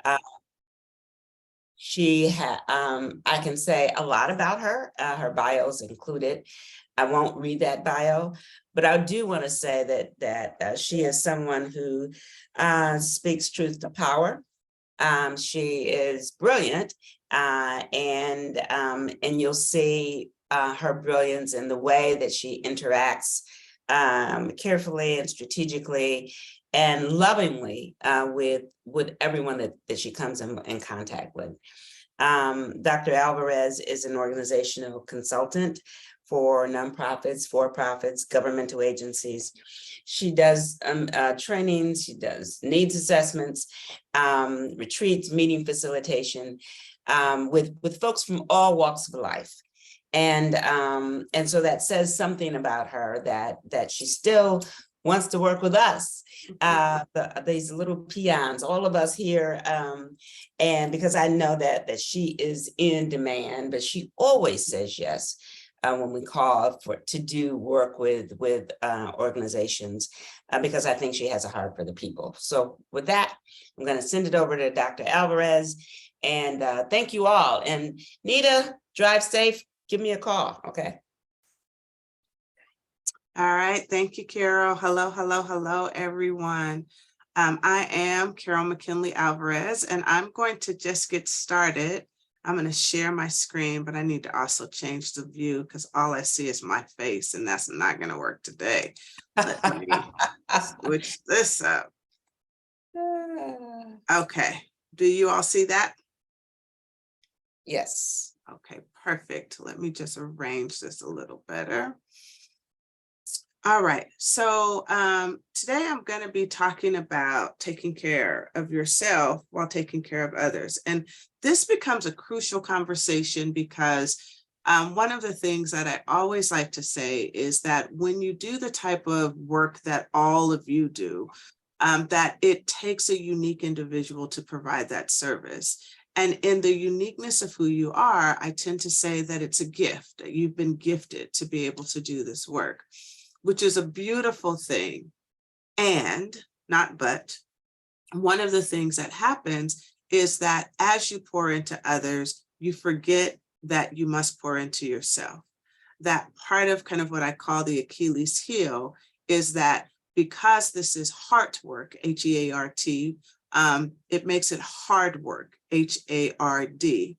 Uh, I can say a lot about her. Her bio is included. I won't read that bio, but I do want to say that she is someone who speaks truth to power. She is brilliant, and you'll see her brilliance in the way that she interacts carefully and strategically and lovingly with everyone that she comes in contact with. Dr. Alvarez is an organizational consultant for nonprofits, for-profits, governmental agencies. She does trainings, she does needs assessments, retreats, meeting facilitation with folks from all walks of life. And so that says something about her, that she still wants to work with us, these little peons, all of us here, and because I know that she is in demand, but she always says yes when we call to do work with organizations, because I think she has a heart for the people. So with that, I'm going to send it over to Dr. Alvarez, and thank you all. And Nita, drive safe. Give me a call, okay? All right, thank you, Carol. Hello, everyone. I am Carole McKindley-Alvarez, and I'm going to just get started. I'm going to share my screen, but I need to also change the view because all I see is my face, and that's not going to work today. Let me switch this up. Okay, do you all see that? Yes. Okay, perfect. Let me just arrange this a little better. All right, so today I'm going to be talking about taking care of yourself while taking care of others. And this becomes a crucial conversation because one of the things that I always like to say is that when you do the type of work that all of you do, that it takes a unique individual to provide that service. And in the uniqueness of who you are, I tend to say that it's a gift, that you've been gifted to be able to do this work, which is a beautiful thing. And not but, one of the things that happens is that as you pour into others, you forget that you must pour into yourself. That part of kind of what I call the Achilles heel is that because this is heart work, H-E-A-R-T, it makes it hard work, H-A-R-D.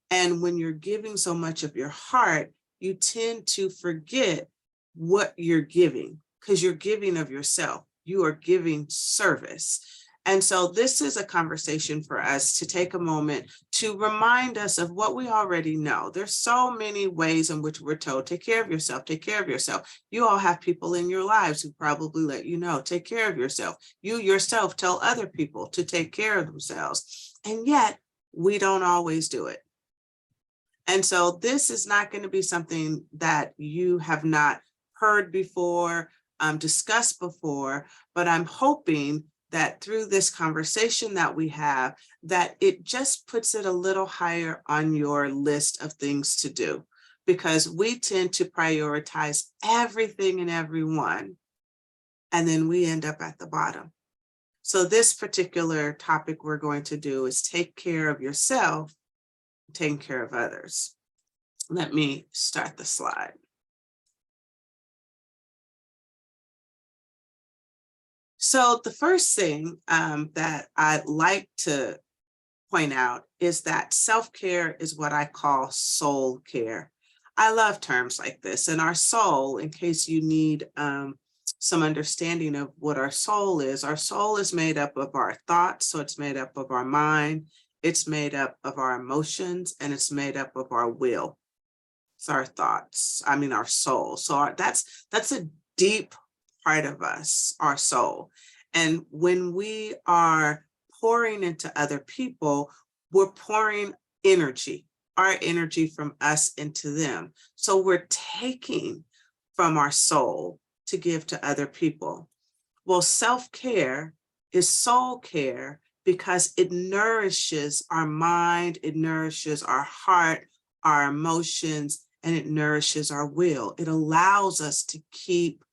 And when you're giving so much of your heart, you tend to forget what you're giving because you're giving of yourself. You are giving service. And so this is a conversation for us to take a moment to remind us of what we already know. There's so many ways in which we're told, take care of yourself, take care of yourself. You all have people in your lives who probably let you know, take care of yourself. You yourself tell other people to take care of themselves. And yet we don't always do it. And so this is not going to be something that you have not heard before, discussed before, but I'm hoping that through this conversation that we have, that it just puts it a little higher on your list of things to do, because we tend to prioritize everything and everyone, and then we end up at the bottom. So this particular topic we're going to do is take care of yourself, taking care of others. Let me start the slide. So the first thing that I'd like to point out is that self-care is what I call soul care. I love terms like this. And our soul, in case you need some understanding of what our soul is made up of our thoughts. So it's made up of our mind, it's made up of our emotions, and it's made up of our will. It's our thoughts, our soul. So that's a deep part of us, our soul. And when we are pouring into other people, we're pouring energy, our energy from us into them. So we're taking from our soul to give to other people. Well, self-care is soul care because it nourishes our mind, it nourishes our heart, our emotions, and it nourishes our will. It allows us to keep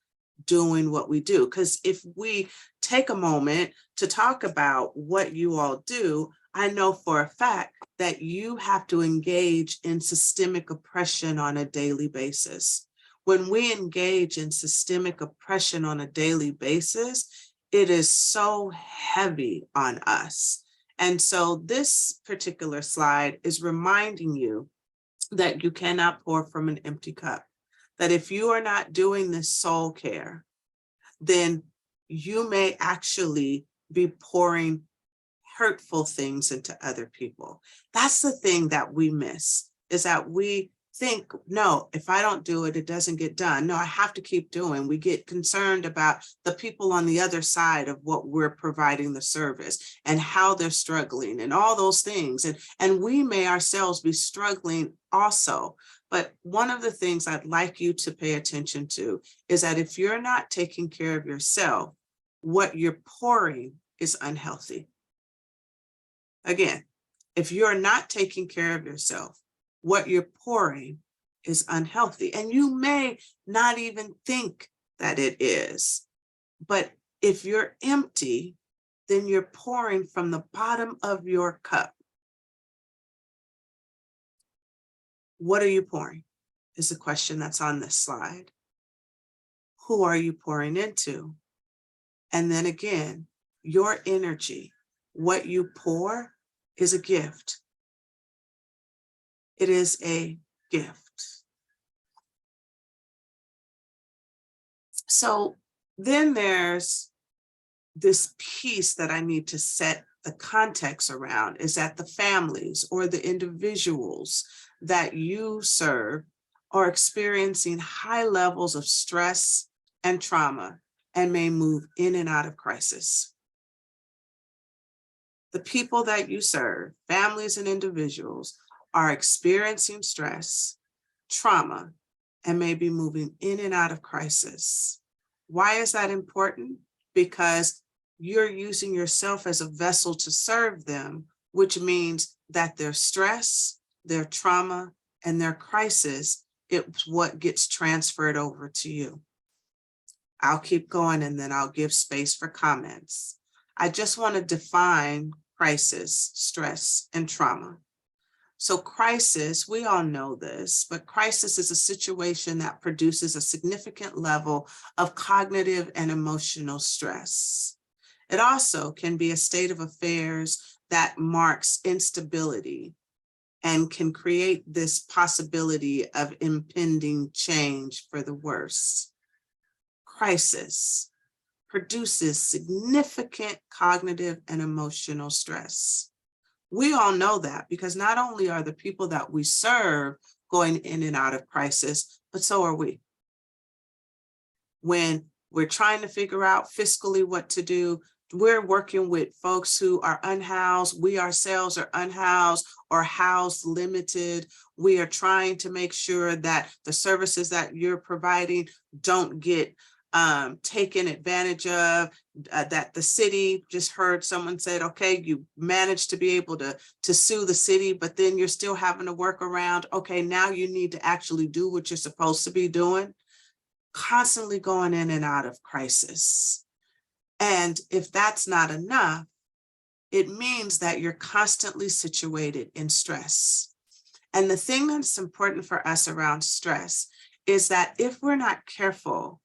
doing what we do. Because if we take a moment to talk about what you all do, I know for a fact that you have to engage in systemic oppression on a daily basis. When we engage in systemic oppression on a daily basis, it is so heavy on us. And so this particular slide is reminding you that you cannot pour from an empty cup. That if you are not doing this soul care, then you may actually be pouring hurtful things into other people. That's the thing that we miss, is that we think, no, if I don't do it, it doesn't get done. No, I have to keep doing. We get concerned about the people on the other side of what we're providing the service and how they're struggling and all those things. And we may ourselves be struggling also. But one of the things I'd like you to pay attention to is that if you're not taking care of yourself, what you're pouring is unhealthy. Again, if you're not taking care of yourself, what you're pouring is unhealthy. And you may not even think that it is. But if you're empty, then you're pouring from the bottom of your cup. What are you pouring? Is the question that's on this slide. Who are you pouring into? And then again, your energy, what you pour is a gift. It is a gift. So then there's this piece that I need to set the context around, is that the families or the individuals that you serve are experiencing high levels of stress and trauma and may move in and out of crisis. The people that you serve, families and individuals, are experiencing stress, trauma, and may be moving in and out of crisis. Why is that important? Because you're using yourself as a vessel to serve them, which means that their stress, their trauma, and their crisis, it's what gets transferred over to you. I'll keep going and then I'll give space for comments. I just want to define crisis, stress, and trauma. So crisis, we all know this, but crisis is a situation that produces a significant level of cognitive and emotional stress. It also can be a state of affairs that marks instability and can create this possibility of impending change for the worse. Crisis produces significant cognitive and emotional stress. We all know that because not only are the people that we serve going in and out of crisis, but so are we. When we're trying to figure out fiscally what to do, we're working with folks who are unhoused. We ourselves are unhoused or housed limited. We are trying to make sure that the services that you're providing don't get taken advantage of, that the city, just heard someone said, okay, you managed to be able to sue the city, but then you're still having to work around, okay, now you need to actually do what you're supposed to be doing, constantly going in and out of crisis. And if that's not enough, it means that you're constantly situated in stress. And the thing that's important for us around stress is that if we're not careful,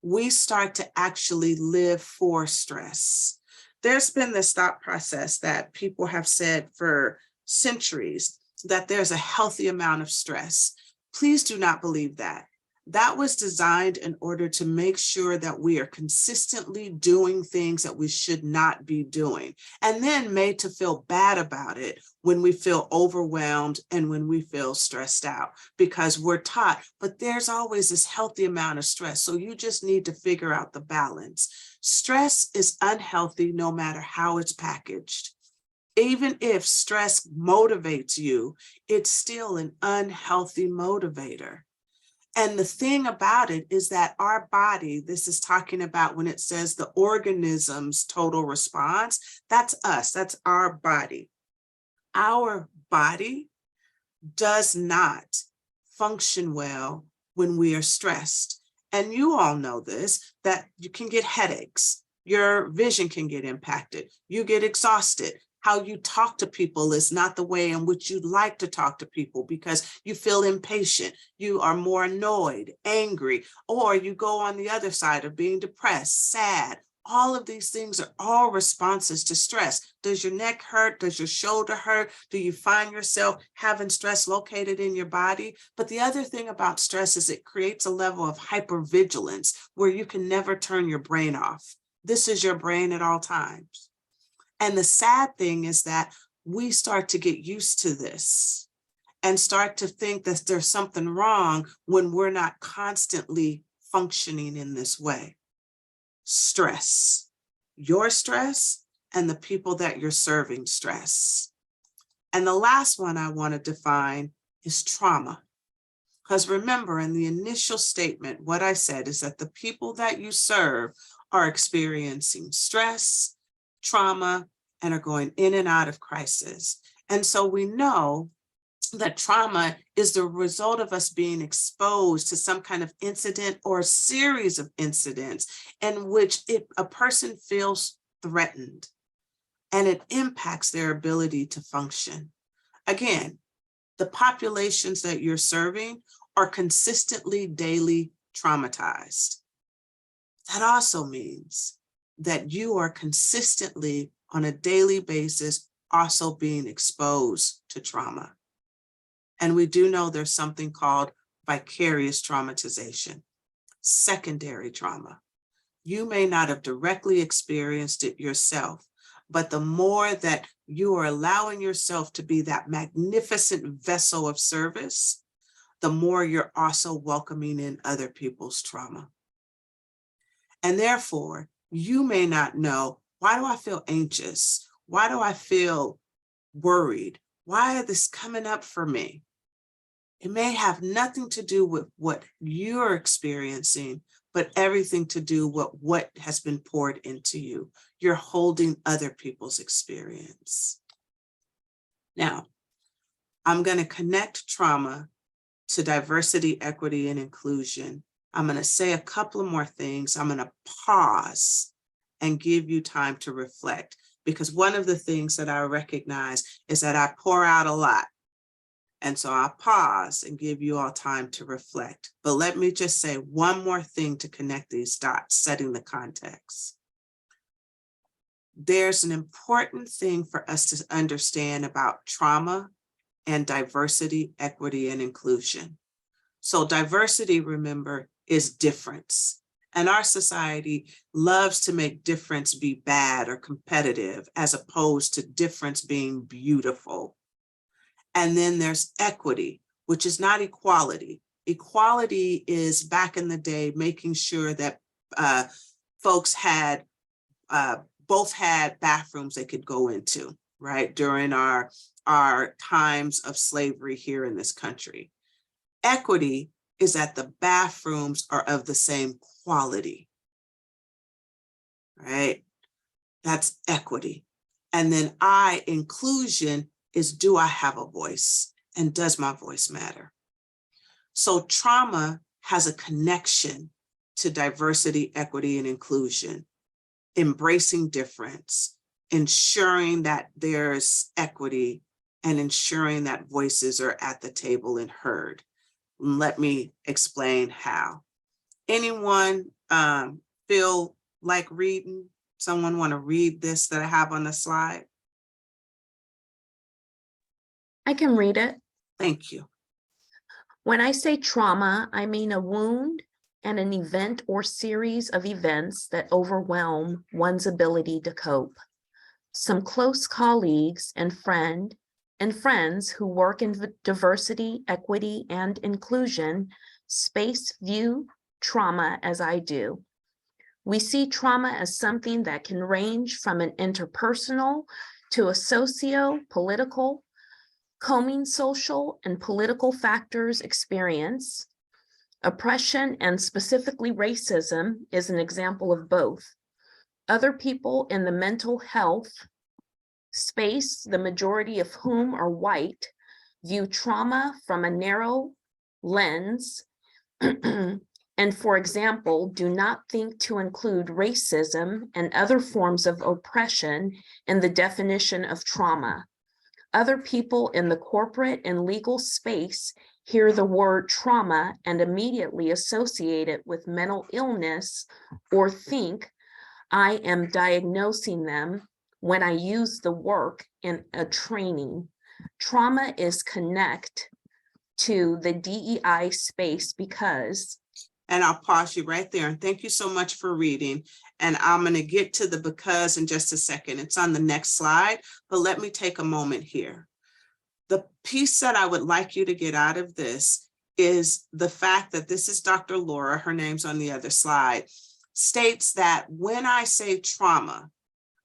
we start to actually live for stress. There's been this thought process that people have said for centuries, that there's a healthy amount of stress. Please do not believe that. That was designed in order to make sure that we are consistently doing things that we should not be doing, and then made to feel bad about it when we feel overwhelmed and when we feel stressed out, because we're taught, but there's always this healthy amount of stress. So you just need to figure out the balance. Stress is unhealthy no matter how it's packaged. Even if stress motivates you, it's still an unhealthy motivator. And the thing about it is that our body, this is talking about when it says the organism's total response, that's us, that's our body. Our body does not function well when we are stressed. And you all know this, that you can get headaches. Your vision can get impacted. You get exhausted. How you talk to people is not the way in which you'd like to talk to people because you feel impatient. You are more annoyed, angry, or you go on the other side of being depressed, sad. All of these things are all responses to stress. Does your neck hurt? Does your shoulder hurt? Do you find yourself having stress located in your body? But the other thing about stress is it creates a level of hypervigilance where you can never turn your brain off. This is your brain at all times. And the sad thing is that we start to get used to this and start to think that there's something wrong when we're not constantly functioning in this way. Stress, your stress, and the people that you're serving stress. And the last one I want to define is trauma. Because remember, in the initial statement, what I said is that the people that you serve are experiencing stress, trauma, and are going in and out of crisis. And so we know that trauma is the result of us being exposed to some kind of incident or a series of incidents in which a person feels threatened, and it impacts their ability to function. Again, the populations that you're serving are consistently daily traumatized. That also means that you are consistently on a daily basis also being exposed to trauma. And we do know there's something called vicarious traumatization, secondary trauma. You may not have directly experienced it yourself, but the more that you are allowing yourself to be that magnificent vessel of service, the more you're also welcoming in other people's trauma. And therefore, you may not know, why do I feel anxious? Why do I feel worried? Why is this coming up for me? It may have nothing to do with what you're experiencing, but everything to do with what has been poured into you. You're holding other people's experience. Now, I'm going to connect trauma to diversity, equity, and inclusion. I'm going to say a couple of more things. I'm going to pause and give you time to reflect, because one of the things that I recognize is that I pour out a lot. And so I'll pause and give you all time to reflect. But let me just say one more thing to connect these dots, setting the context. There's an important thing for us to understand about trauma and diversity, equity, and inclusion. So diversity, remember, is difference. And our society loves to make difference be bad or competitive, as opposed to difference being beautiful. And then there's equity, which is not equality. Equality is, back in the day, making sure that folks had both had bathrooms they could go into, right, during our times of slavery here in this country. Equity is that the bathrooms are of the same quality, right? That's equity. And then inclusion is, do I have a voice, and does my voice matter? So trauma has a connection to diversity, equity, and inclusion, embracing difference, ensuring that there's equity, and ensuring that voices are at the table and heard. Let me explain how. Anyone feel like reading? Someone want to read this that I have on the slide? I can read it. Thank you. When I say trauma, I mean a wound and an event or series of events that overwhelm one's ability to cope. Some close colleagues and friends who work in diversity, equity, and inclusion space view trauma as I do. We see trauma as something that can range from an interpersonal to a socio-political, combing social and political factors experience. Oppression, and specifically racism, is an example of both. Other people in the mental health space, the majority of whom are white, view trauma from a narrow lens And for example, do not think to include racism and other forms of oppression in the definition of trauma. Other people in the corporate and legal space hear the word trauma and immediately associate it with mental illness or think I am diagnosing them when I use the work in a training. Trauma is connect to the DEI space because. And I'll pause you right there. And thank you so much for reading. And I'm going to get to the because in just a second. It's on the next slide, but let me take a moment here. The piece that I would like you to get out of this is the fact that this is Dr. Laura, her name's on the other slide, states that when I say trauma,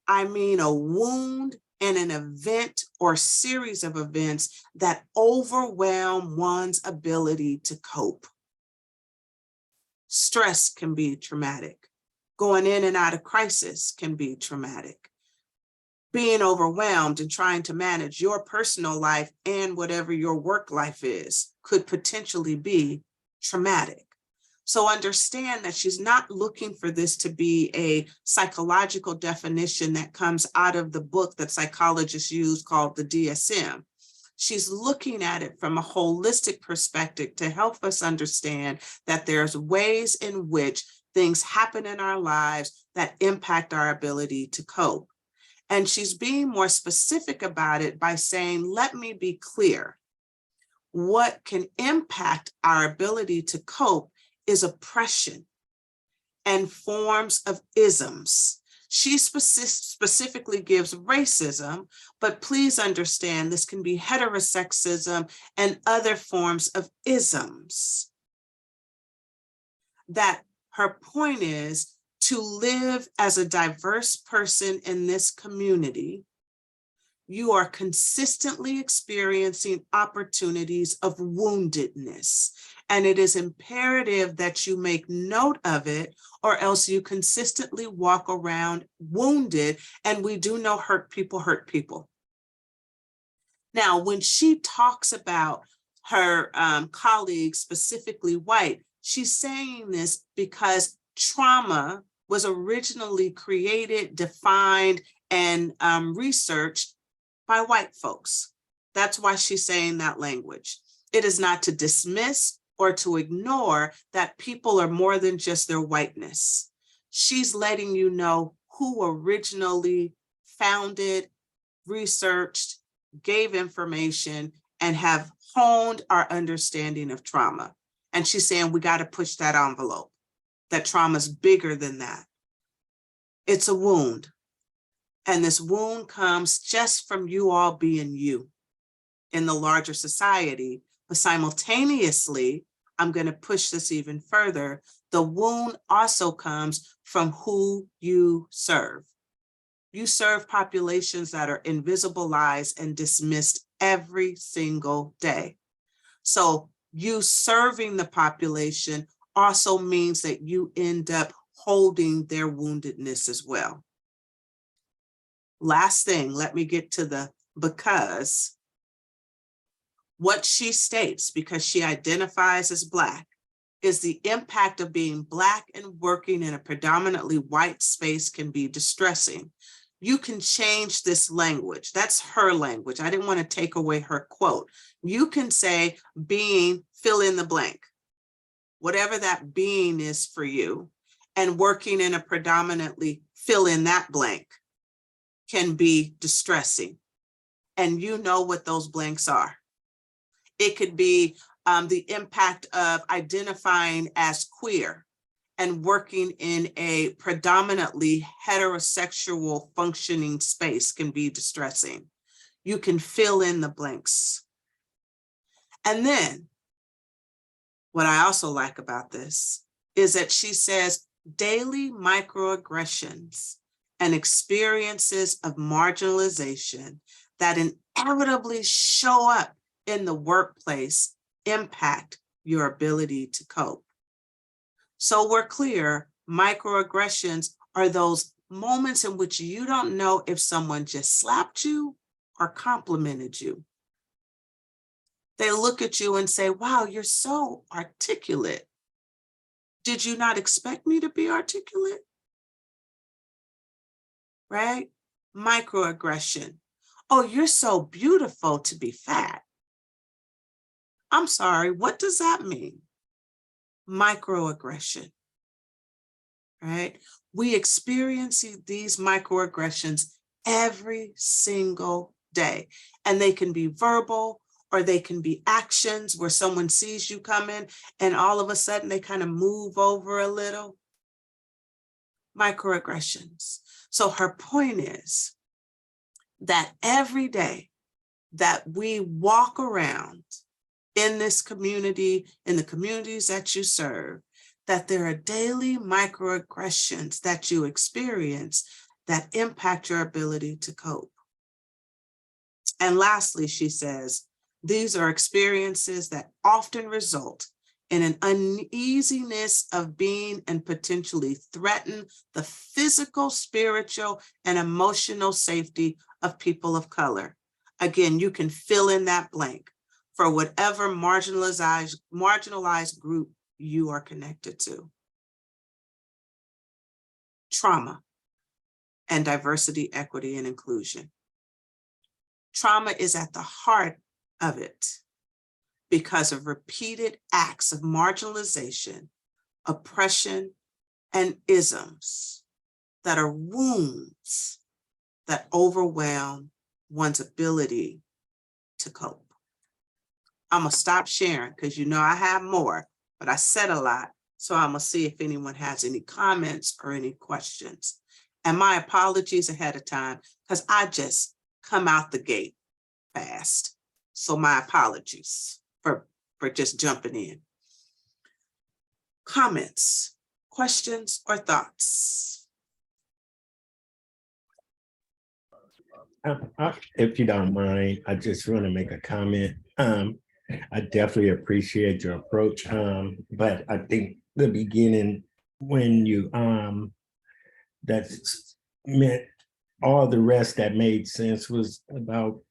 I mean a wound and an event or series of events that overwhelm one's ability to cope. Stress can be traumatic. Going in and out of crisis can be traumatic. Being overwhelmed and trying to manage your personal life and whatever your work life is could potentially be traumatic. So understand that she's not looking for this to be a psychological definition that comes out of the book that psychologists use called the DSM. She's looking at it from a holistic perspective to help us understand that there's ways in which things happen in our lives that impact our ability to cope. And she's being more specific about it by saying, let me be clear. What can impact our ability to cope is oppression and forms of isms. She specifically gives racism, but please understand this can be heterosexism and other forms of isms. That her point is to live as a diverse person in this community, you are consistently experiencing opportunities of woundedness. And it is imperative that you make note of it, or else you consistently walk around wounded. And we do know hurt people hurt people. Now, when she talks about her colleagues, specifically white, she's saying this because trauma was originally created, defined, and researched by white folks. That's why she's saying that language. It is not to dismiss or to ignore that people are more than just their whiteness. She's letting you know who originally founded, researched, gave information, and have honed our understanding of trauma. And she's saying we got to push that envelope, that trauma is bigger than that. It's a wound. And this wound comes just from you all being you in the larger society. But simultaneously, I'm going to push this even further. The wound also comes from who you serve. You serve populations that are invisibilized and dismissed every single day. So you serving the population also means that you end up holding their woundedness as well. Last thing, let me get to the because. What she states, because she identifies as Black, is the impact of being Black and working in a predominantly white space can be distressing. You can change this language. That's her language. I didn't want to take away her quote. You can say being fill in the blank, whatever that being is for you, and working in a predominantly fill in that blank can be distressing. And you know what those blanks are. It could be the impact of identifying as queer and working in a predominantly heterosexual functioning space can be distressing. You can fill in the blanks. And then what I also like about this is that she says daily microaggressions and experiences of marginalization that inevitably show up in the workplace impact your ability to cope. So we're clear, microaggressions are those moments in which you don't know if someone just slapped you or complimented you. They look at you and say, wow, you're so articulate. Did you not expect me to be articulate? Right? Microaggression. Oh, you're so beautiful to be fat. I'm sorry, what does that mean? Microaggression, right? We experience these microaggressions every single day, and they can be verbal or they can be actions where someone sees you coming and all of a sudden they kind of move over a little. Microaggressions. So her point is that every day that we walk around in this community, in the communities that you serve, that there are daily microaggressions that you experience that impact your ability to cope. And lastly, she says, these are experiences that often result in an uneasiness of being and potentially threaten the physical, spiritual, and emotional safety of people of color. Again, you can fill in that blank for whatever marginalized group you are connected to. Trauma and diversity, equity, and inclusion. Trauma is at the heart of it because of repeated acts of marginalization, oppression, and isms that are wounds that overwhelm one's ability to cope. I'm gonna stop sharing because you know I have more, but I said a lot. So I'm gonna see if anyone has any comments or any questions. And my apologies ahead of time because I just come out the gate fast. So my apologies for just jumping in. Comments, questions, or thoughts? If you don't mind, I just want to make a comment. I definitely appreciate your approach, but I think the beginning when you that's meant all the rest that made sense was about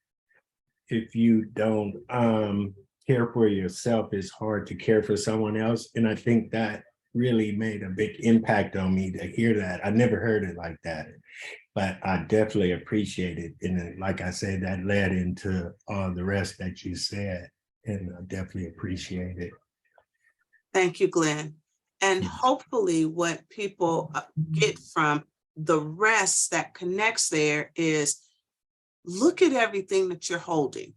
if you don't care for yourself, it's hard to care for someone else. And I think that really made a big impact on me to hear that. I never heard it like that, but I definitely appreciate it. And like I said, that led into all the rest that you said, and I definitely appreciate it. Thank you, Glenn. And hopefully what people get from the rest that connects there is look at everything that you're holding.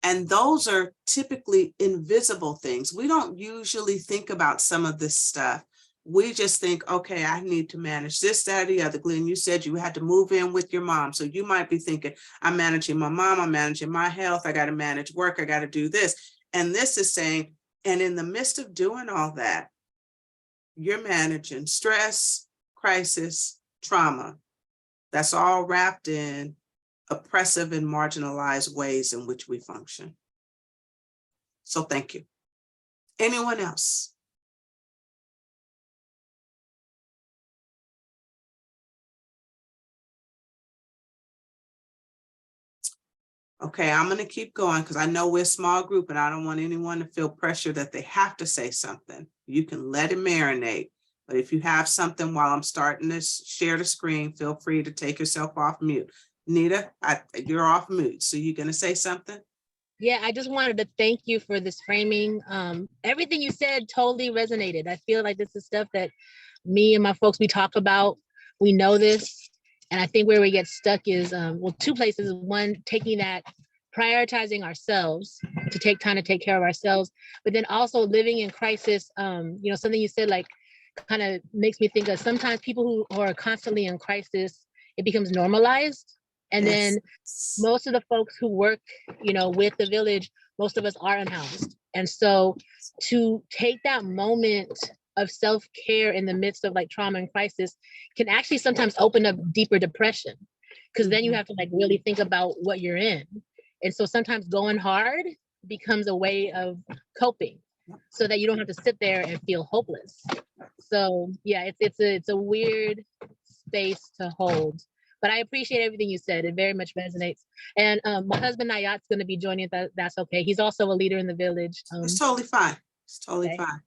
And those are typically invisible things. We don't usually think about some of this stuff. We just think, okay, I need to manage this, that, or the other. Glenn, you said you had to move in with your mom. So you might be thinking, I'm managing my mom, I'm managing my health, I got to manage work, I got to do this. And this is saying, and in the midst of doing all that, you're managing stress, crisis, trauma. That's all wrapped in oppressive and marginalized ways in which we function. So thank you. Anyone else? Okay, I'm going to keep going because I know we're a small group and I don't want anyone to feel pressure that they have to say something. You can let it marinate. But if you have something while I'm starting to share the screen, feel free to take yourself off mute. Nita, you're off mute. So you're going to say something? Yeah, I just wanted to thank you for this framing. Everything you said totally resonated. I feel like this is stuff that me and my folks, we talk about. We know this. And I think where we get stuck is, well, two places. One, taking that, prioritizing ourselves to take time to take care of ourselves, but then also living in crisis. Something you said like kind of makes me think of sometimes people who are constantly in crisis, it becomes normalized. And then most of the folks who work, with the village, most of us are unhoused. And so to take that moment of self-care in the midst of like trauma and crisis can actually sometimes open up deeper depression, because then you have to like really think about what you're in. And so sometimes going hard becomes a way of coping so that you don't have to sit there and feel hopeless. So yeah, it's a weird space to hold. But I appreciate everything you said. It very much resonates. And my husband Nayat's going to be joining. That's okay. He's also a leader in the village. It's totally fine. It's totally fine.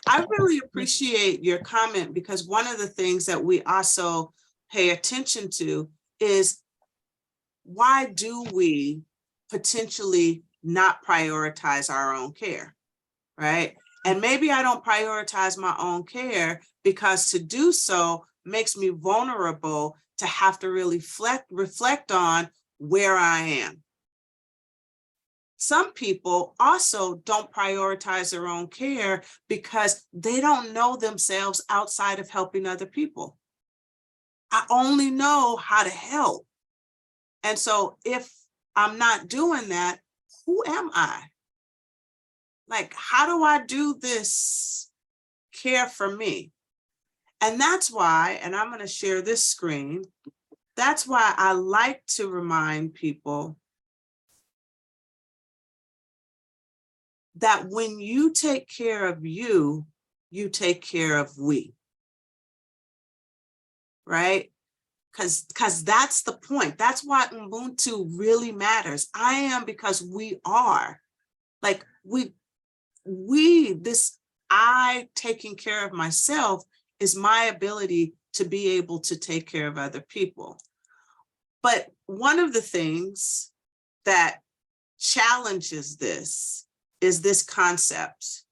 I really appreciate your comment, because one of the things that we also pay attention to is, why do we potentially not prioritize our own care, right? And maybe I don't prioritize my own care because to do so makes me vulnerable to have to really reflect on where I am. Some people also don't prioritize their own care because they don't know themselves outside of helping other people. I only know how to help. And so if I'm not doing that, who am I? Like, how do I do this care for me? And that's why, and I'm going to share this screen, that's why I like to remind people that when you take care of you, you take care of we, right? Because that's the point. That's why Ubuntu really matters. I am because we are. Like this I taking care of myself is my ability to be able to take care of other people. But one of the things that challenges this is this concept.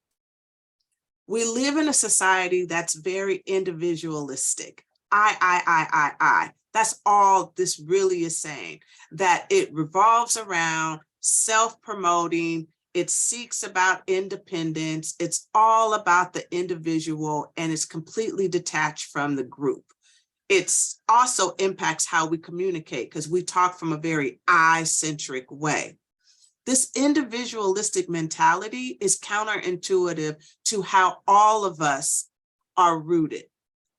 We live in a society that's very individualistic. I. That's all this really is saying, that it revolves around self-promoting. It seeks about independence. It's all about the individual, and it's completely detached from the group. It's also impacts how we communicate, because we talk from a very I-centric way. This individualistic mentality is counterintuitive to how all of us are rooted.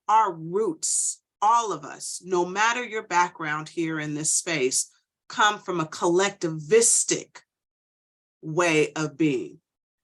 Our roots, all of us, no matter your background here in this space, come from a collectivistic way of being,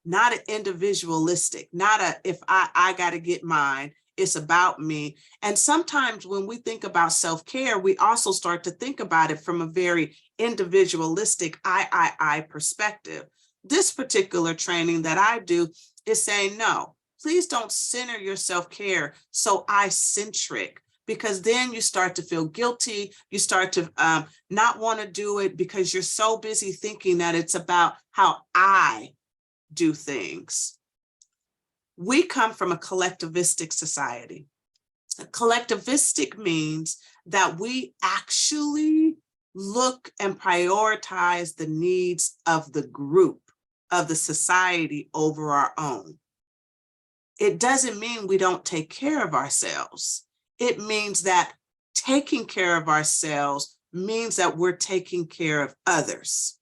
not an individualistic, not a if I got to get mine, it's about me. And sometimes when we think about self-care, we also start to think about it from a very individualistic I perspective. This particular training that I do is saying, no, please don't center your self-care so I-centric, because then you start to feel guilty. You start to not want to do it because you're so busy thinking that it's about how I do things. We come from a collectivistic society. Collectivistic means that we actually look and prioritize the needs of the group, of the society over our own. It doesn't mean we don't take care of ourselves. It means that taking care of ourselves means that we're taking care of others,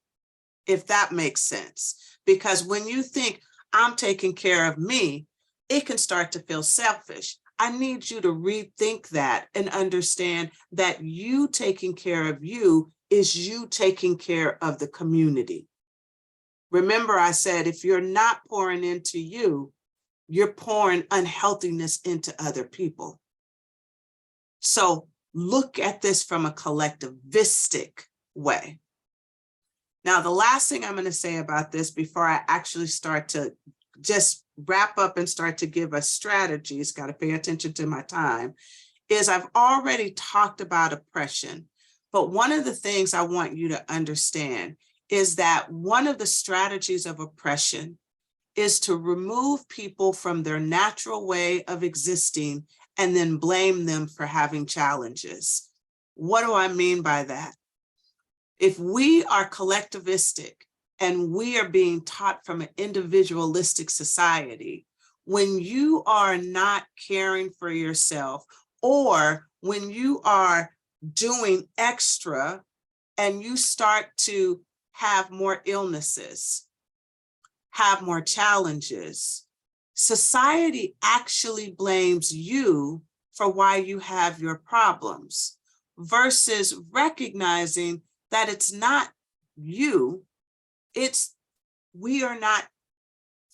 if that makes sense. Because when you think I'm taking care of me, it can start to feel selfish. I need you to rethink that and understand that you taking care of you is you taking care of the community. Remember, I said, if you're not pouring into you, you're pouring unhealthiness into other people. So look at this from a collectivistic way. Now, the last thing I'm going to say about this before I actually start to just wrap up and start to give us strategies, got to pay attention to my time, is I've already talked about oppression. But one of the things I want you to understand is that one of the strategies of oppression is to remove people from their natural way of existing and then blame them for having challenges. What do I mean by that? If we are collectivistic and we are being taught from an individualistic society, when you are not caring for yourself, or when you are doing extra and you start to have more illnesses, have more challenges, society actually blames you for why you have your problems, versus recognizing that it's not you, it's we are not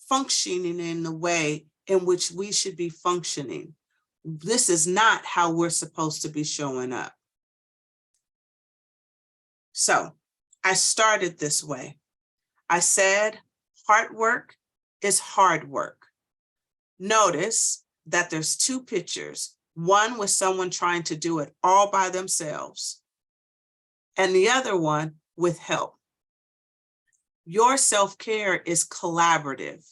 functioning in the way in which we should be functioning. This is not how we're supposed to be showing up. So I started this way. I said, hard work is hard work. Notice that there's two pictures, one with someone trying to do it all by themselves, and the other one with help. Your self-care is collaborative.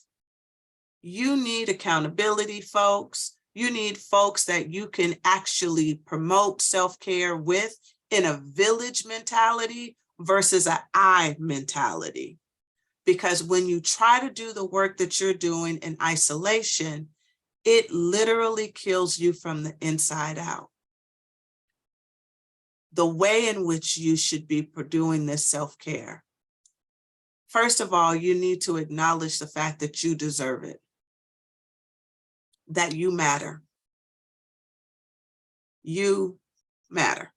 You need accountability, folks. You need folks that you can actually promote self-care with in a village mentality versus an I mentality. Because when you try to do the work that you're doing in isolation, it literally kills you from the inside out. The way in which you should be doing this self-care. First of all, you need to acknowledge the fact that you deserve it, that you matter. You matter.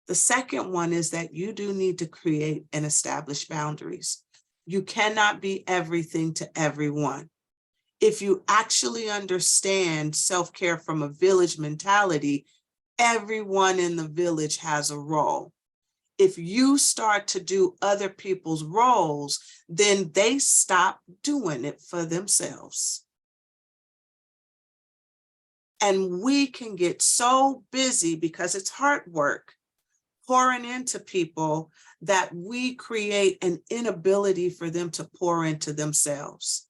The second one is that you do need to create and establish boundaries. You cannot be everything to everyone. If you actually understand self-care from a village mentality, everyone in the village has a role. If you start to do other people's roles, then they stop doing it for themselves. And we can get so busy because it's hard work pouring into people that we create an inability for them to pour into themselves.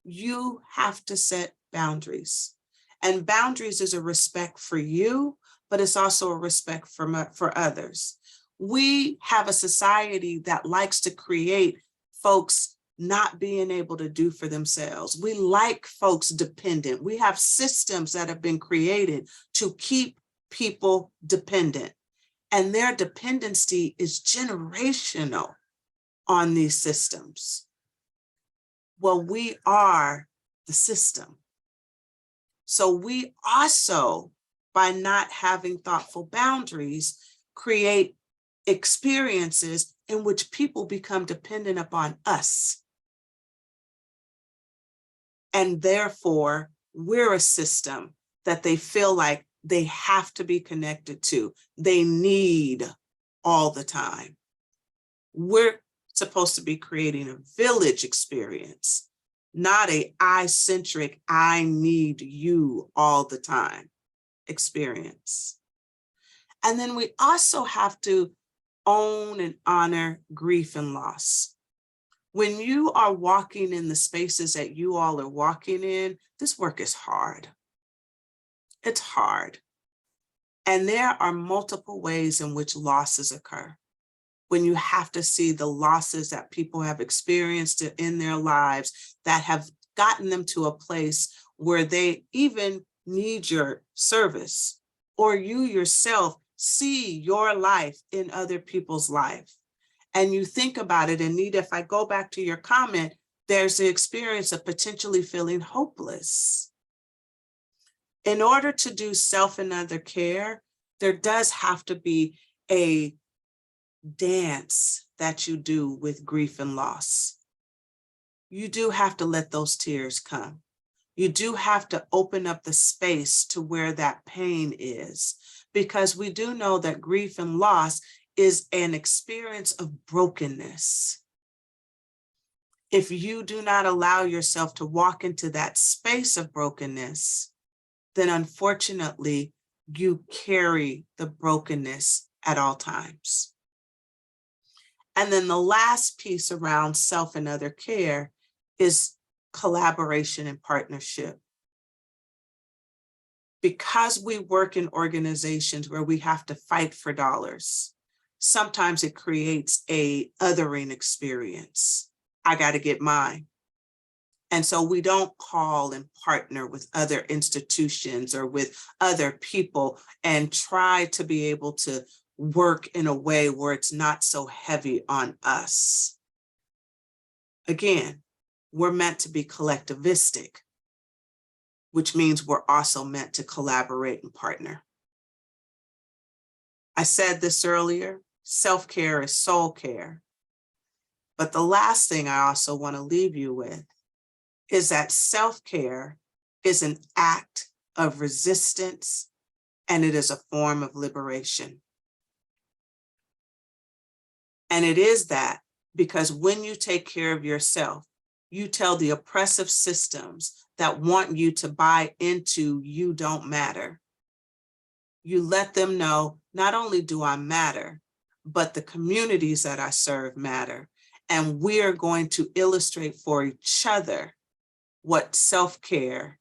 You have to set boundaries. And boundaries is a respect for you, but it's also a respect for others. We have a society that likes to create folks not being able to do for themselves. We like folks dependent. We have systems that have been created to keep people dependent, and their dependency is generational on these systems. Well, we are the system. So we also, by not having thoughtful boundaries, create experiences in which people become dependent upon us. And therefore, we're a system that they feel like they have to be connected to. They need all the time. We're supposed to be creating a village experience, not a I-centric, I need you all the time experience. And then we also have to own and honor grief and loss. When you are walking in the spaces that you all are walking in, this work is hard. It's hard. And there are multiple ways in which losses occur. When you have to see the losses that people have experienced in their lives that have gotten them to a place where they even need your service, or you yourself see your life in other people's life. And you think about it, and Nita, if I go back to your comment, there's the experience of potentially feeling hopeless. In order to do self and other care, there does have to be a dance that you do with grief and loss. You do have to let those tears come. You do have to open up the space to where that pain is, because we do know that grief and loss is an experience of brokenness. If you do not allow yourself to walk into that space of brokenness, then unfortunately, you carry the brokenness at all times. And then the last piece around self and other care is collaboration and partnership. Because we work in organizations where we have to fight for dollars, sometimes it creates a othering experience. I got to get mine. And so we don't call and partner with other institutions or with other people and try to be able to work in a way where it's not so heavy on us. Again, we're meant to be collectivistic, which means we're also meant to collaborate and partner. I said this earlier, self-care is soul care. But the last thing I also want to leave you with is that self-care is an act of resistance, and it is a form of liberation. And it is that because when you take care of yourself, you tell the oppressive systems that want you to buy into you don't matter. You let them know, not only do I matter, but the communities that I serve matter. And we are going to illustrate for each other what self-care,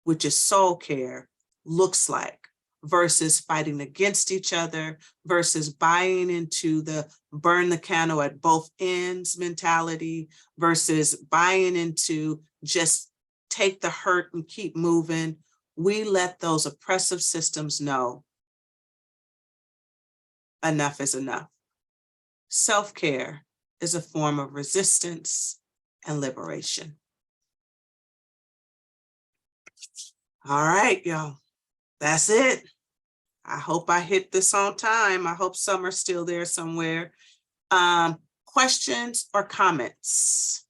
which is soul care, looks like, versus fighting against each other, versus buying into the burn the candle at both ends mentality, versus buying into just take the hurt and keep moving. We let those oppressive systems know enough is enough. Self-care is a form of resistance and liberation. All right, y'all. That's it. I hope I hit this on time. I hope Summer's still there somewhere. Questions or comments?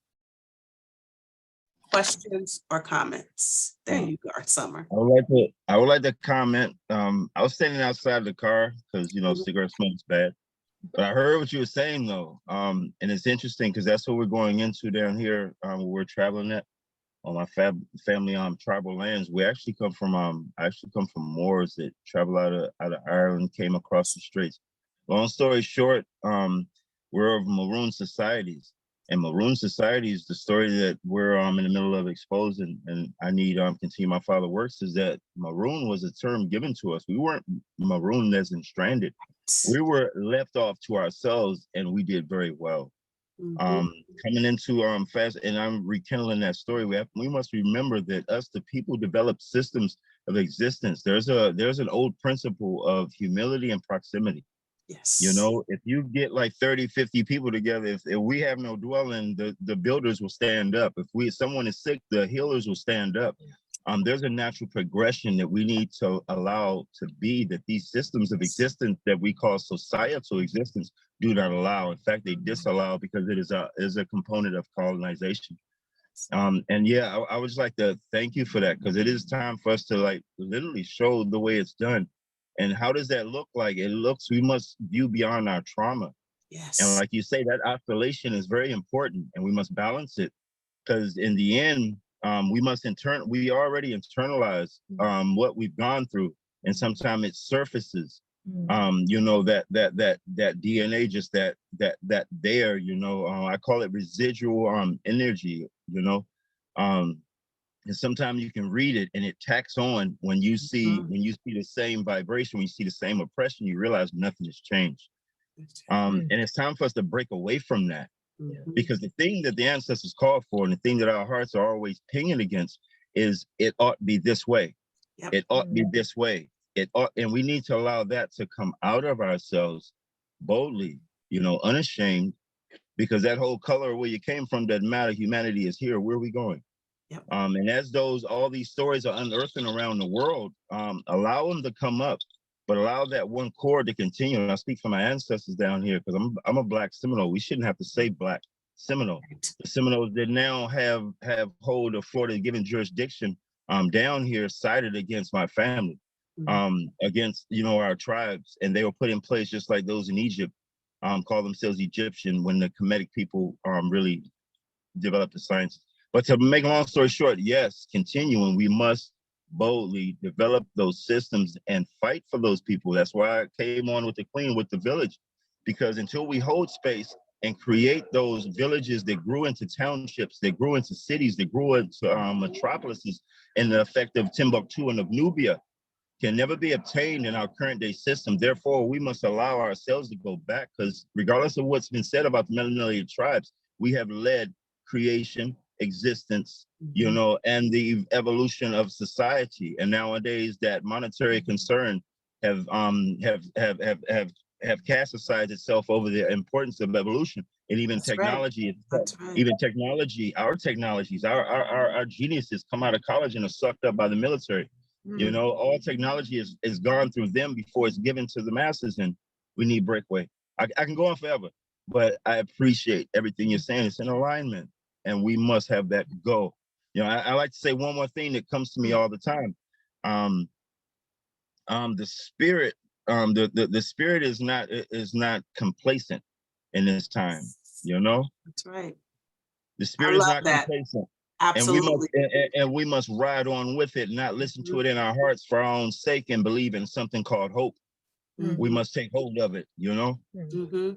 Questions or comments? There you go, Summer. I would like to comment. I was standing outside the car because cigarette smoke is bad. But I heard what you were saying though. And it's interesting because that's what we're going into down here where we're traveling at on my family tribal lands. We actually come from I actually come from Moors that travel out of Ireland, came across the straits. Long story short, we're of Maroon societies. And Maroon societies, the story that we're in the middle of exposing, and I need continue my father works, is that Maroon was a term given to us. We weren't Maroon as in stranded. We were left off to ourselves, and we did very well. Coming into fast, and I'm rekindling that story. We must remember that us, the people, develop systems of existence. There's an old principle of humility and proximity. Yes. If you get like 30, 50 people together, if we have no dwelling, the builders will stand up. If someone is sick, the healers will stand up. There's a natural progression that we need to allow to be, that these systems of existence that we call societal existence do not allow. In fact, they disallow because it is a component of colonization. And yeah, I would just like to thank you for that, because it is time for us to like literally show the way it's done. And how does that look like? We must view beyond our trauma. Yes. And like you say, that oscillation is very important, and we must balance it, because in the end, we already internalize what we've gone through, and sometimes it surfaces. That DNA, just that there, I call it residual energy, and sometimes you can read it and it tacks on when you see the same vibration, when you see the same oppression, you realize nothing has changed. And it's time for us to break away from that. Because the thing that the ancestors called for, and the thing that our hearts are always pinging against, is it ought to be this way. Yep. It ought to be this way. And we need to allow that to come out of ourselves boldly, unashamed, because that whole color where you came from doesn't matter. Humanity is here. Where are we going? Yep. And as all these stories are unearthing around the world, allow them to come up, but allow that one core to continue. And I speak for my ancestors down here, because I'm a Black Seminole. We shouldn't have to say Black Seminole. The Seminoles that now have hold of Florida given jurisdiction down here sided against my family, against our tribes, and they were put in place just like those in Egypt, call themselves Egyptian, when the Kemetic people really developed the sciences. But to make a long story short, yes, continuing, we must boldly develop those systems and fight for those people. That's why I came on with the Queen, with the village, because until we hold space and create those villages that grew into townships, that grew into cities, that grew into metropolises, and the effect of Timbuktu and of Nubia can never be obtained in our current day system. Therefore, we must allow ourselves to go back, because regardless of what's been said about the melanated tribes, we have led creation, existence, and the evolution of society. And nowadays, that monetary concern have cast aside itself over the importance of evolution. And even technology, even technology, our technologies, our geniuses come out of college and are sucked up by the military. All technology is gone through them before it's given to the masses, and we need breakaway. I can go on forever, but I appreciate everything you're saying. It's in alignment, and we must have that go. I like to say one more thing that comes to me all the time. The spirit, the spirit is not complacent in this time. That's right. The I spirit is love not that. complacent. Absolutely. And we must ride on with it, not listen to it in our hearts for our own sake, and believe in something called hope. We must take hold of it, you know? Mm-hmm.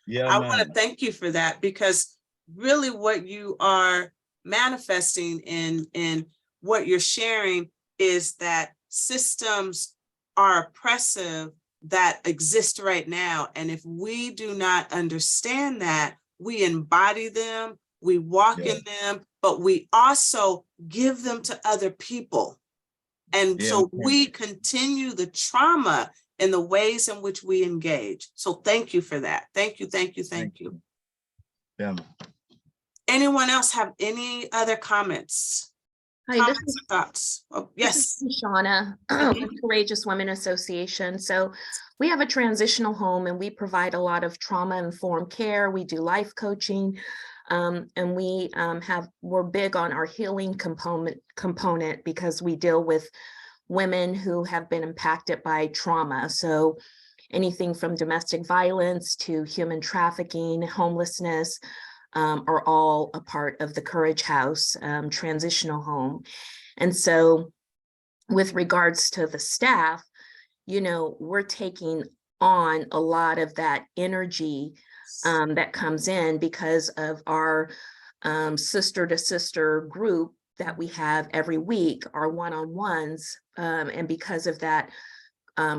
Yeah, I man. want to thank you for that, because really what you are manifesting in what you're sharing is that systems are oppressive that exist right now. And if we do not understand that, we embody them, we walk in them, but we also give them to other people. And so we continue the trauma in the ways in which we engage. So thank you for that. Thank you, thank you, thank you. Yeah. Anyone else have any other comments? Hi, Comments or thoughts? Oh, this yes. is Shauna with Courageous Women Association. So we have a transitional home and we provide a lot of trauma-informed care. We do life coaching. And we're big on our healing component because we deal with women who have been impacted by trauma. So anything from domestic violence to human trafficking, homelessness, are all a part of the Courage House transitional home. And so with regards to the staff, you know, we're taking on a lot of that energy that comes in because of our sister to sister group that we have every week, our one-on-ones, and because of that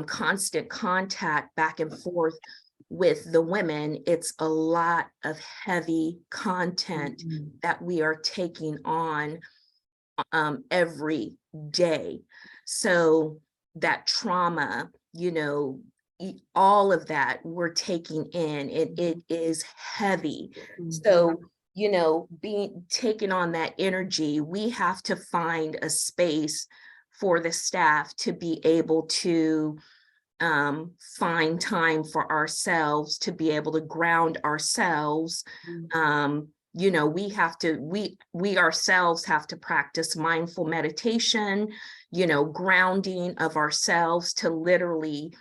constant contact back and forth with the women, it's a lot of heavy content that we are taking on every day. So that trauma, you know, all of that we're taking in, it is heavy. So, you know, taking on that energy, we have to find a space for the staff to be able to find time for ourselves, to be able to ground ourselves. You know, we ourselves have to practice mindful meditation, you know, grounding of ourselves to literally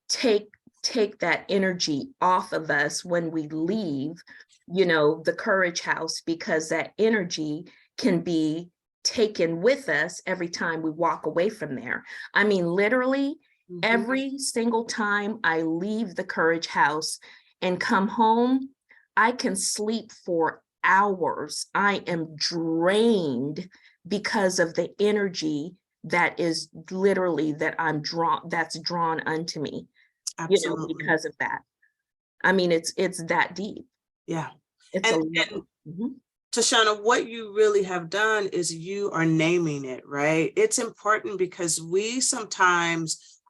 take that energy off of us when we leave, you know, the Courage House, because that energy can be taken with us every time we walk away from there. I mean, literally every single time I leave the Courage House and come home, I can sleep for hours. I am drained because of the energy that is literally that's drawn unto me. Absolutely. You know, because of that. I mean, it's that deep. Yeah. It's Tashana, what you really have done is you are naming it, right? It's important because we sometimes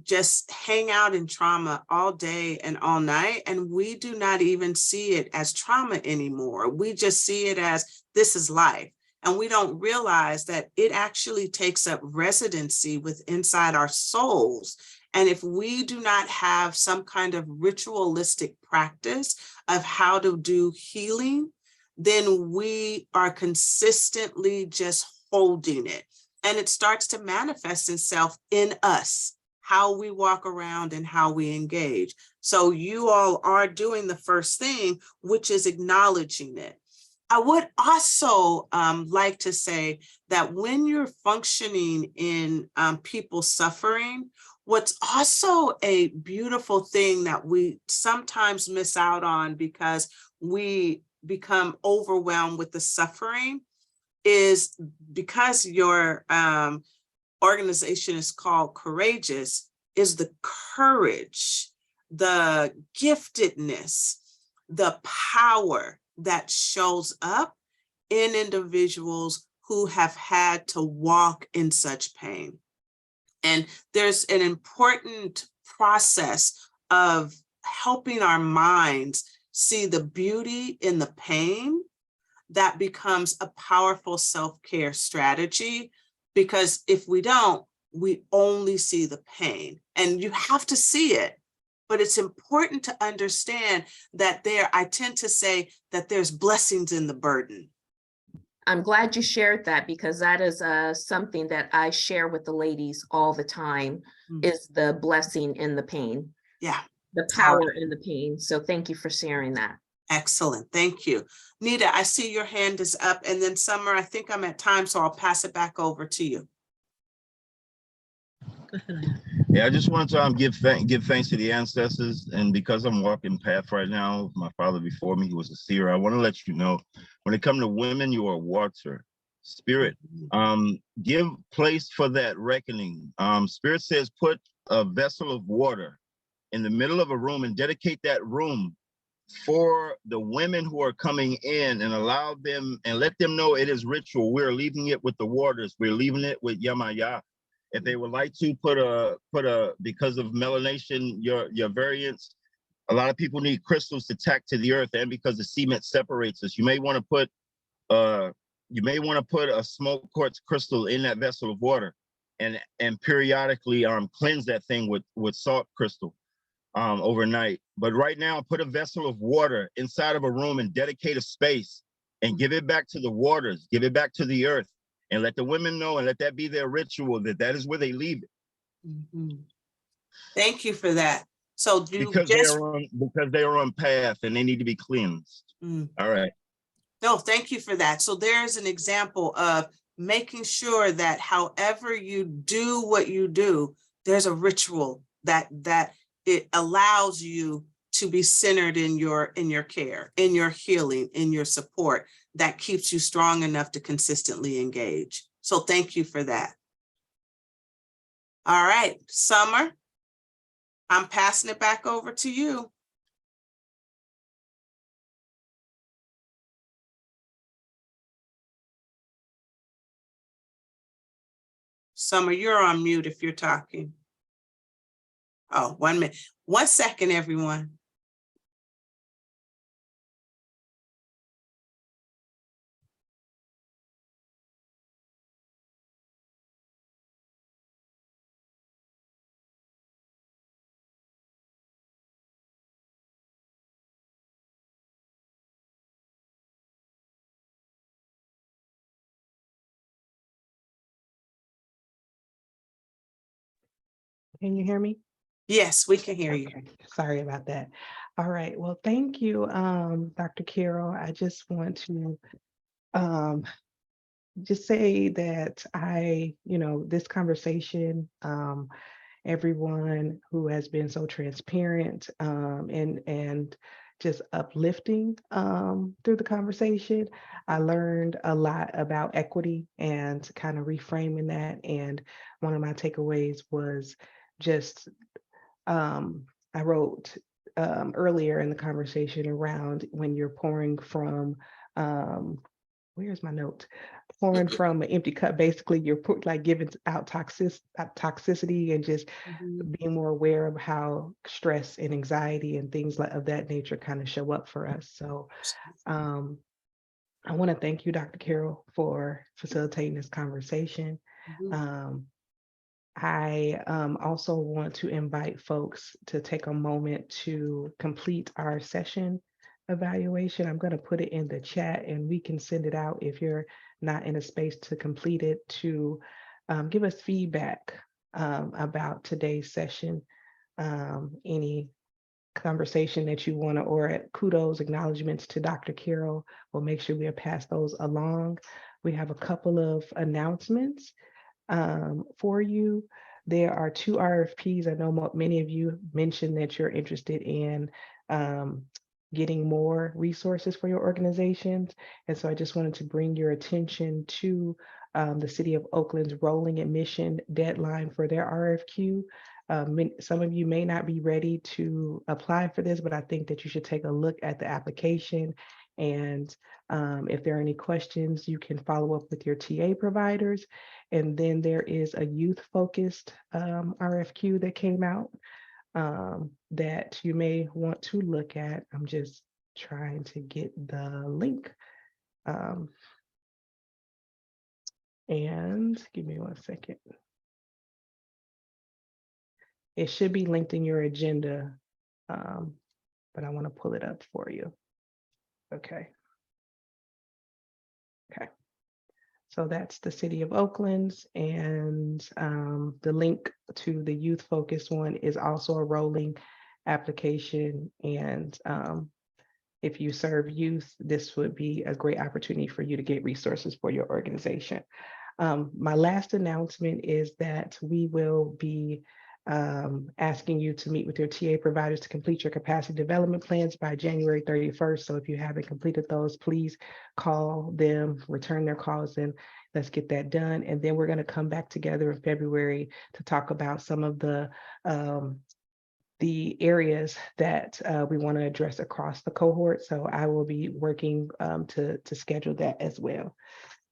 just hang out in trauma all day and all night, and we do not even see it as trauma anymore. We just see it as this is life. And we don't realize that it actually takes up residency inside our souls. And if we do not have some kind of ritualistic practice of how to do healing, then we are consistently just holding it. And it starts to manifest itself in us, how we walk around and how we engage. So you all are doing the first thing, which is acknowledging it. I would also like to say that when you're functioning in people suffering, what's also a beautiful thing that we sometimes miss out on because we become overwhelmed with the suffering is because your organization is called Courageous, is the courage, the giftedness, the power that shows up in individuals who have had to walk in such pain. And there's an important process of helping our minds see the beauty in the pain that becomes a powerful self-care strategy. Because if we don't, we only see the pain, and you have to see it. But it's important to understand that I tend to say that there's blessings in the burden. I'm glad you shared that, because that is something that I share with the ladies all the time, is the blessing in the pain. Yeah. The power in the pain. So thank you for sharing that. Excellent, thank you. Nita, I see your hand is up, and then Summer, I think I'm at time, so I'll pass it back over to you. Yeah, I just want to give thanks to the ancestors, and because I'm walking path right now, my father before me, he was a seer. I want to let you know, when it comes to women, you are water, spirit. Give place for that reckoning. Spirit says, put a vessel of water in the middle of a room and dedicate that room for the women who are coming in, and allow them and let them know it is ritual. We're leaving it with the waters. We're leaving it with Yamaya. If they would like to put a because of melanation, your variants, a lot of people need crystals to tack to the earth, and because the cement separates us, you may want to put a smoke quartz crystal in that vessel of water, and periodically cleanse that thing with salt crystal overnight. But right now, put a vessel of water inside of a room and dedicate a space and give it back to the waters, give it back to the earth, and let the women know, and let that be their ritual, that is where they leave it. Thank you for that. So because they are on path and they need to be cleansed. All right. No, thank you for that. So there's an example of making sure that however you do what you do, there's a ritual that it allows you to be centered in your care, in your healing, in your support, that keeps you strong enough to consistently engage. So thank you for that. All right, Summer, I'm passing it back over to you. Summer, you're on mute if you're talking. Oh, 1 minute. 1 second, everyone. Can you hear me? Yes, we can hear you. Okay, sorry about that. All right, well, thank you, Dr. Carole. I just want to just say that this conversation, everyone who has been so transparent and just uplifting through the conversation, I learned a lot about equity and kind of reframing that. And one of my takeaways was just I wrote earlier in the conversation around when you're pouring from, where's my note? Pouring from an empty cup, basically you're giving out toxicity, and just being more aware of how stress and anxiety and things of that nature kind of show up for us. So I want to thank you, Dr. Carole, for facilitating this conversation. I also want to invite folks to take a moment to complete our session evaluation. I'm going to put it in the chat, and we can send it out if you're not in a space to complete it, to give us feedback about today's session, any conversation that you want to, or kudos, acknowledgements to Dr. Carole. We'll make sure we'll pass those along. We have a couple of announcements for you. There are 2 RFPs. I know many of you mentioned that you're interested in getting more resources for your organizations. And so I just wanted to bring your attention to the City of Oakland's rolling admission deadline for their RFQ. Some of you may not be ready to apply for this, but I think that you should take a look at the application. And if there are any questions, you can follow up with your TA providers. And then there is a youth-focused RFQ that came out that you may want to look at. I'm just trying to get the link. And give me 1 second. It should be linked in your agenda, but I want to pull it up for you. Okay. Okay. So that's the City of Oakland's, and the link to the youth-focused one is also a rolling application, and if you serve youth, this would be a great opportunity for you to get resources for your organization. My last announcement is that we will be asking you to meet with your TA providers to complete your capacity development plans by January 31st. So if you haven't completed those, please call them, return their calls, and let's get that done. And then we're going to come back together in February to talk about some of the areas that we want to address across the cohort. So I will be working to schedule that as well.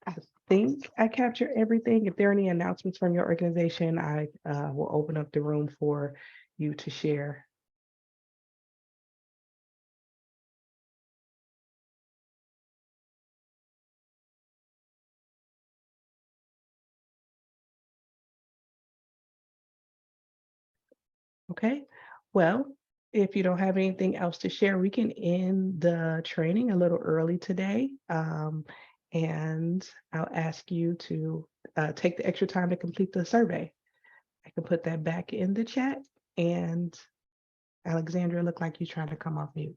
I think I captured everything. If there are any announcements from your organization, I will open up the room for you to share. Okay, well, if you don't have anything else to share, we can end the training a little early today. And I'll ask you to take the extra time to complete the survey. I can put that back in the chat. And Alexandra, look like you're trying to come off mute.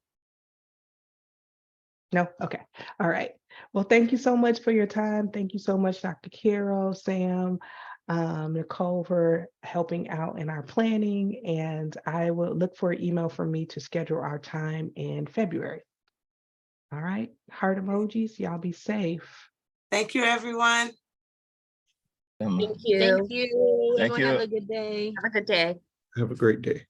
No? Okay. All right. Well, thank you so much for your time. Thank you so much, Dr. Carole, Sam, Nicole, for helping out in our planning. And I will look for an email from me to schedule our time in February. All right. Heart emojis. Y'all be safe. Thank you, everyone. Thank you. Thank you. Thank Everyone you. have a good day. Have a good day. Have a great day.